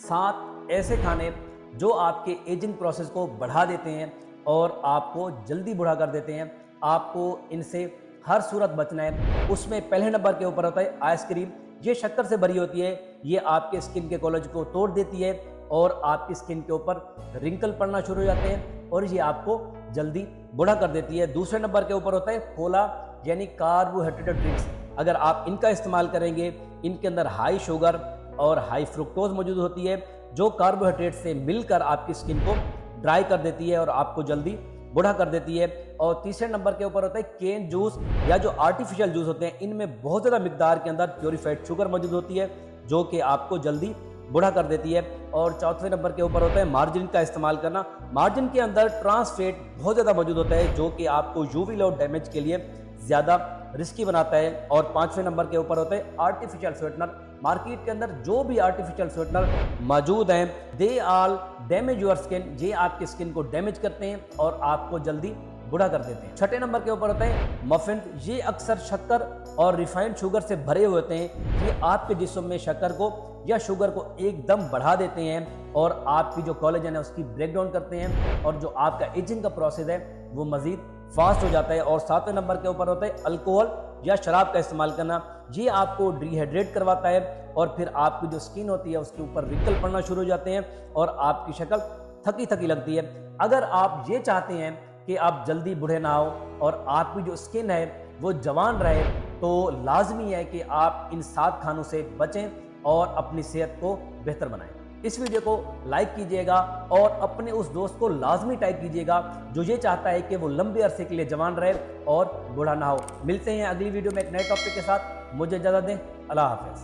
7 ऐसे खाने जो आपके एजिंग प्रोसेस को बढ़ा देते हैं और आपको जल्दी बूढ़ा कर देते हैं। आपको इनसे हर सूरत बचना है। उसमें पहले नंबर के ऊपर होता है आइसक्रीम। ये शक्कर से भरी होती है, ये आपके स्किन के कोलेज को तोड़ देती है और आपकी स्किन के ऊपर रिंकल पड़ना शुरू हो जाते हैं और ये आपको जल्दी बूढ़ा कर देती है। दूसरे नंबर के ऊपर होता है कोला यानी कार्बोहाइड्रेटेड ड्रिंक्स। अगर आप इनका इस्तेमाल करेंगे, इनके अंदर हाई शुगर और हाई फ्रुक्टोज मौजूद होती है जो कार्बोहाइड्रेट से मिलकर आपकी स्किन को ड्राई कर देती है और आपको जल्दी बूढ़ा कर देती है। और तीसरे नंबर के ऊपर होता है केन जूस या जो आर्टिफिशियल जूस होते हैं, इनमें बहुत ज़्यादा मिकदार के अंदर प्योरीफाइड शुगर मौजूद होती है जो कि आपको जल्दी बूढ़ा कर देती है। और चौथे नंबर के ऊपर होता है मार्जिन का इस्तेमाल करना। मार्जिन के अंदर ट्रांस फैट बहुत ज़्यादा मौजूद होता है जो कि आपको यूवी लाइट डैमेज के लिए ज़्यादा रिस्की बनाता है। और पांचवें नंबर के ऊपर होता है आर्टिफिशियल स्वीटनर। मार्केट के अंदर जो भी आर्टिफिशियल स्वीटनर मौजूद हैं, दे आल डैमेज योर स्किन। ये आपकी स्किन को डैमेज करते हैं और आपको जल्दी बूढ़ा कर देते हैं। छठे नंबर के ऊपर होता है मफिन। ये अक्सर शक्कर और रिफाइंड शुगर से भरे हुए होते हैं। ये आपके जिस्म में शक्कर को या शुगर को एकदम बढ़ा देते हैं और आपकी जो कोलेजन है उसकी ब्रेक डाउन करते हैं और जो आपका एजिंग का प्रोसेस है वो मजीद फास्ट हो जाता है। और सातवें नंबर के ऊपर होता है अल्कोहल या शराब का इस्तेमाल करना। ये आपको डिहाइड्रेट करवाता है और फिर आपकी जो स्किन होती है उसके ऊपर रिंकल पड़ना शुरू हो जाते हैं और आपकी शक्ल थकी थकी लगती है। अगर आप ये चाहते हैं कि आप जल्दी बूढ़े ना हो और आपकी जो स्किन है वो जवान रहे, तो लाजमी है कि आप इन 7 खानों से बचें और अपनी सेहत को बेहतर बनाएं। इस वीडियो को लाइक कीजिएगा और अपने उस दोस्त को लाजमी टाइप कीजिएगा जो ये चाहता है कि वो लंबे अरसे के लिए जवान रहे और बूढ़ा ना हो। मिलते हैं अगली वीडियो में एक नए टॉपिक के साथ। मुझे इजाज़त दें। अल्लाह हाफ़िज़।